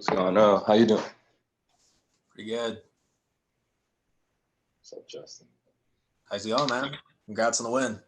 going on? How you doing? Pretty good. What's up, Justin? How's it going, man? Congrats on the win.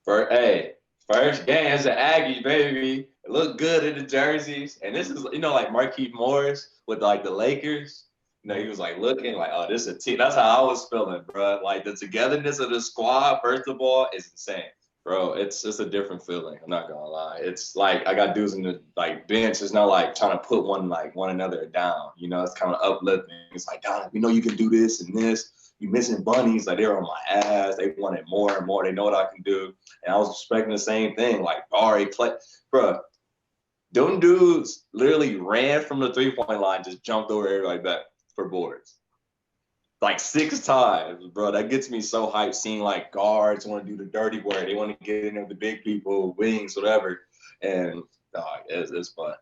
First game is the Aggies, baby. It looked good in the jerseys. And this is, like Marquise Morris with like the Lakers. He was like looking like, oh, this is a team. That's how I was feeling, bro. Like the togetherness of the squad, first of all, is insane. Bro, it's a different feeling. I'm not gonna lie. It's like I got dudes in the like bench. It's not like trying to put one another down. It's kind of uplifting. It's like, Don, we know you can do this and this. You missing bunnies, like they're on my ass. They wanted more and more. They know what I can do. And I was expecting the same thing. Like Ari play, bro. Them dudes literally ran from the 3-point line, just jumped over everybody back for boards. Like 6 times, bro. That gets me so hyped seeing like guards want to do the dirty work. They want to get in there with the big people, wings, whatever. And it's fun.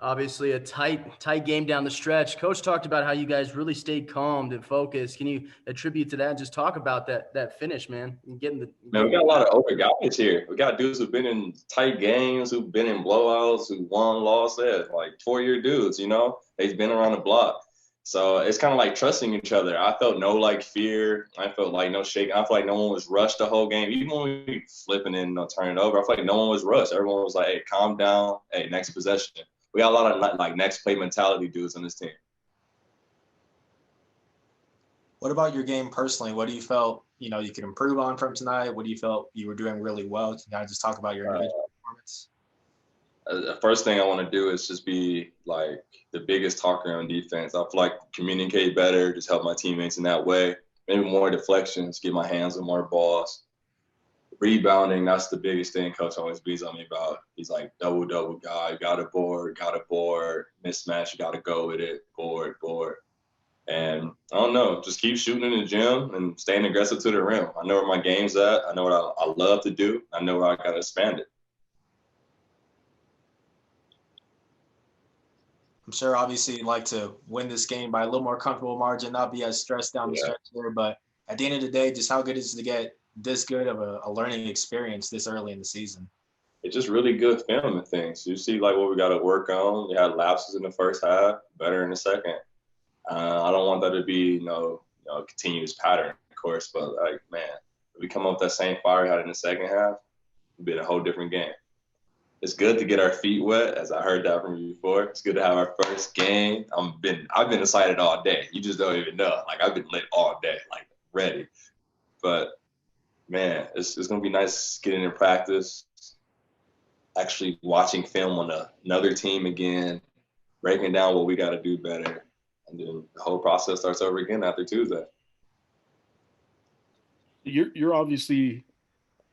Obviously, a tight game down the stretch. Coach talked about how you guys really stayed calm and focused. Can you attribute to that and just talk about that finish, man? We got a lot of older guys here. We got dudes who've been in tight games, who've been in blowouts, who won, lost, like 4-year dudes. They've been around the block. So it's kind of like trusting each other. I felt no like fear. I felt like no shaking. I felt like no one was rushed the whole game. Even when we flipping in, turning it over, I felt like no one was rushed. Everyone was like, hey, calm down. Hey, next possession. We got a lot of like next play mentality dudes on this team. What about your game personally? What do you felt, you could improve on from tonight? What do you felt you were doing really well? Can you kind of just talk about your individual performance? The first thing I want to do is just be like the biggest talker on defense. I feel like communicate better, just help my teammates in that way. Maybe more deflections, get my hands on more balls. Rebounding, that's the biggest thing Coach always beats on me about. He's like, double guy, got a board, mismatch, you got to go with it, board. And I don't know, just keep shooting in the gym and staying aggressive to the rim. I know where my game's at. I know what I love to do. I know where I got to expand it. I'm sure obviously you'd like to win this game by a little more comfortable margin, not be as stressed down the stretch there. But at the end of the day, just how good is it to get this good of a learning experience this early in the season? It's just really good film and things. You see like what we got to work on. We had lapses in the first half, better in the second. I don't want that to be, a continuous pattern, of course, but like, man, if we come up with that same fire we had in the second half, it'd be a whole different game. It's good to get our feet wet, as I heard that from you before. It's good to have our first game. I've been excited all day. You just don't even know. Like, I've been lit all day, like, ready. But, man, it's going to be nice getting in practice, actually watching film on another team again, breaking down what we got to do better. And then the whole process starts over again after Tuesday. You're obviously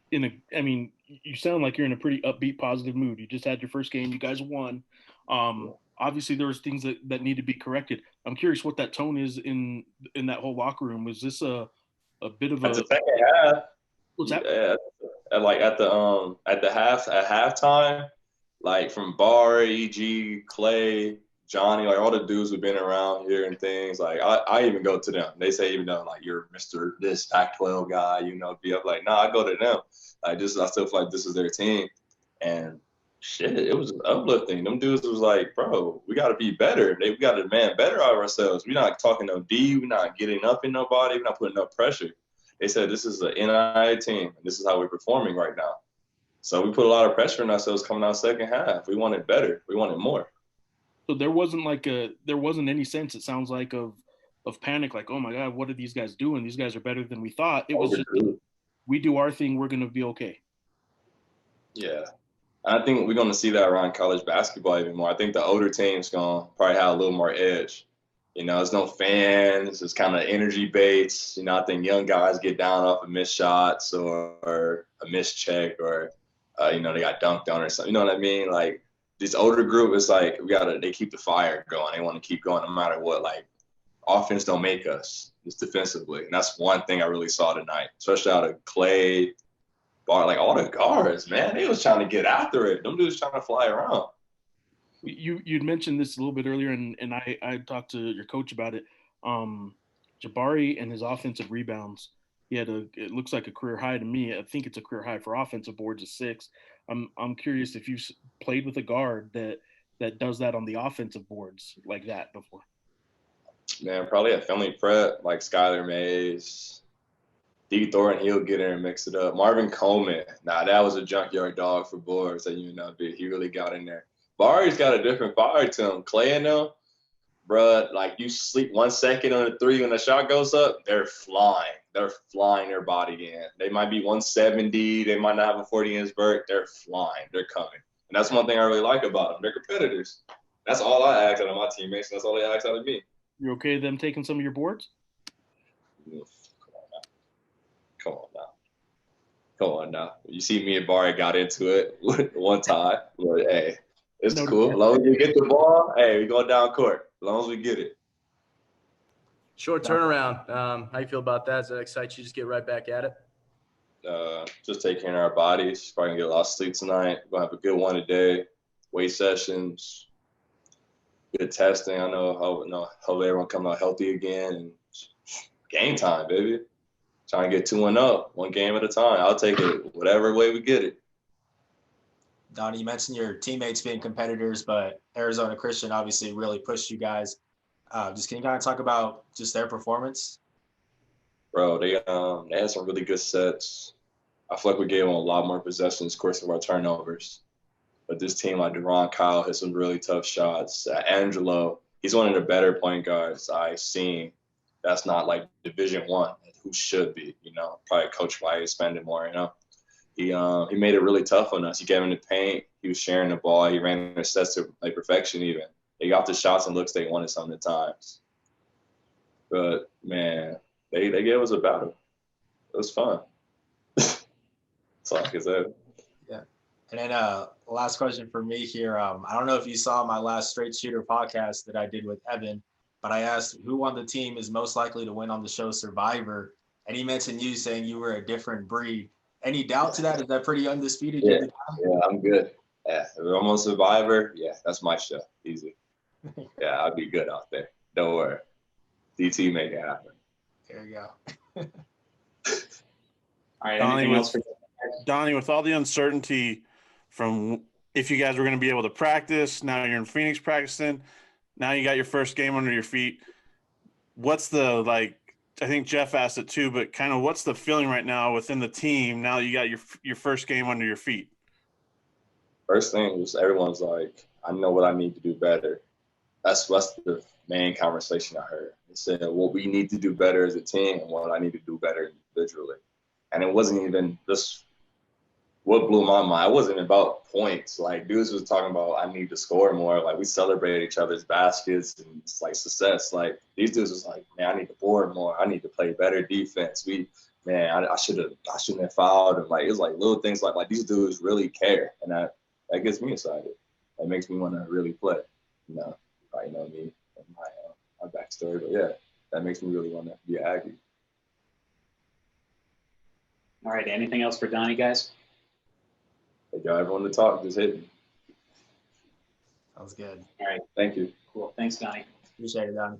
you sound like you're in a pretty upbeat, positive mood. You just had your first game. You guys won. Obviously, there was things that need to be corrected. I'm curious what that tone is in that whole locker room. Was this a bit of the second half? What's that? Yeah, like at halftime, like from Bar, E.G., Clay, Johnny, like all the dudes who've been around here and things, like I even go to them. They say, even though like you're Mr. this Pac-12 guy, be up like, nah, I go to them. I still feel like this is their team. And shit, it was uplifting. Them dudes was like, bro, we got to be better. We got to demand better out of ourselves. We're not talking no D. We're not getting up in nobody. We're not putting up pressure. They said this is an NIA team, and this is how we're performing right now. So we put a lot of pressure on ourselves coming out second half. We wanted better. We wanted more. So there wasn't any sense, it sounds like, of panic, like, oh my God, what are these guys doing? These guys are better than we thought. It was just, we do our thing, we're going to be okay. Yeah. I think we're going to see that around college basketball even more. I think the older teams going to probably have a little more edge. It's no fans. It's kind of energy based. I think young guys get down off of missed shots or a missed check or, they got dunked on or something. You know what I mean? Like, this older group is like, they keep the fire going. They want to keep going no matter what. Like, offense don't make us, just defensively. And that's one thing I really saw tonight, especially out of Clay, Bar, like all the guards, man. They was trying to get after it. Them dudes trying to fly around. You'd mentioned this a little bit earlier, and I talked to your coach about it. Jabari and his offensive rebounds, it looks like a career high to me. I think it's a career high for offensive boards of 6. I'm curious if you played with a guard that that does that on the offensive boards like that before? Man, probably a family prep like Skylar Mays. D. Thornton, he'll get in and mix it up. Marvin Coleman, that was a junkyard dog for boards at UNLV. He really got in there. Barry's got a different fire to him. Clay and them, bruh, like you sleep 1 second on the three when the shot goes up, they're flying. They're flying their body in. They might be 170. They might not have a 40-inch vert. They're flying. They're coming. And that's one thing I really like about them. They're competitors. That's all I ask out of my teammates. And that's all they ask out of me. You okay with them taking some of your boards? Come on now. You see me and Barry got into it one time. But, hey, it's cool. As long as we get the ball, hey, we go down court. As long as we get it. Short turnaround. How you feel about that? Does that excite you? Just get right back at it? Just take care of our bodies. Probably gonna get a lot of sleep tonight. We're gonna have a good one today. Weight sessions, good testing. I know how everyone come out healthy again. And game time, baby. Trying to get 2-1 up, one game at a time. I'll take it whatever way we get it. Donnie, you mentioned your teammates being competitors, but Arizona Christian obviously really pushed you guys. Just can you kind of talk about just their performance? Bro, they had some really good sets. I feel like we gave them a lot more possessions, of course, of our turnovers. But this team, like Deron Kyle, hit some really tough shots. Angelo, he's one of the better point guards I've seen. That's not like Division I, who should be, probably Coach White spending more, He made it really tough on us. He gave him the paint. He was sharing the ball. He ran the sets to like perfection even. They got the shots and looks they wanted some of the times. But, man, they gave us a battle. It was fun. That's all I can say. Yeah. And then last question for me here. I don't know if you saw my last Straight Shooter podcast that I did with Evan, but I asked who on the team is most likely to win on the show Survivor, and he mentioned you saying you were a different breed. Any doubt to that? Is that pretty undisputed? Yeah, I'm good. Yeah, if I'm on Survivor, yeah, that's my show. Easy. Yeah, I'll be good out there. Don't worry. DT make it happen. There you go. All right, anything else for Donnie, with all the uncertainty from if you guys were going to be able to practice, now you're in Phoenix practicing, now you got your first game under your feet. What's the, I think Jeff asked it too, but kind of what's the feeling right now within the team now that you got your first game under your feet? First thing is everyone's like, I know what I need to do better. That's the main conversation I heard. They said what we need to do better as a team and what I need to do better individually. And it wasn't even just what blew my mind. It wasn't about points. Like, dudes was talking about I need to score more. Like, we celebrated each other's baskets and it's like success. Like, these dudes was like, man, I need to board more. I need to play better defense. I shouldn't have fouled. And like, it's like little things like these dudes really care. And that gets me excited. That makes me want to really play. You probably know me and my backstory. But yeah, that makes me really want to be an Aggie. All right, anything else for Donnie, guys? If y'all ever want to talk, just hit me. That was good. All right. Thank you. Cool. Thanks, Donnie. Appreciate it, Donnie.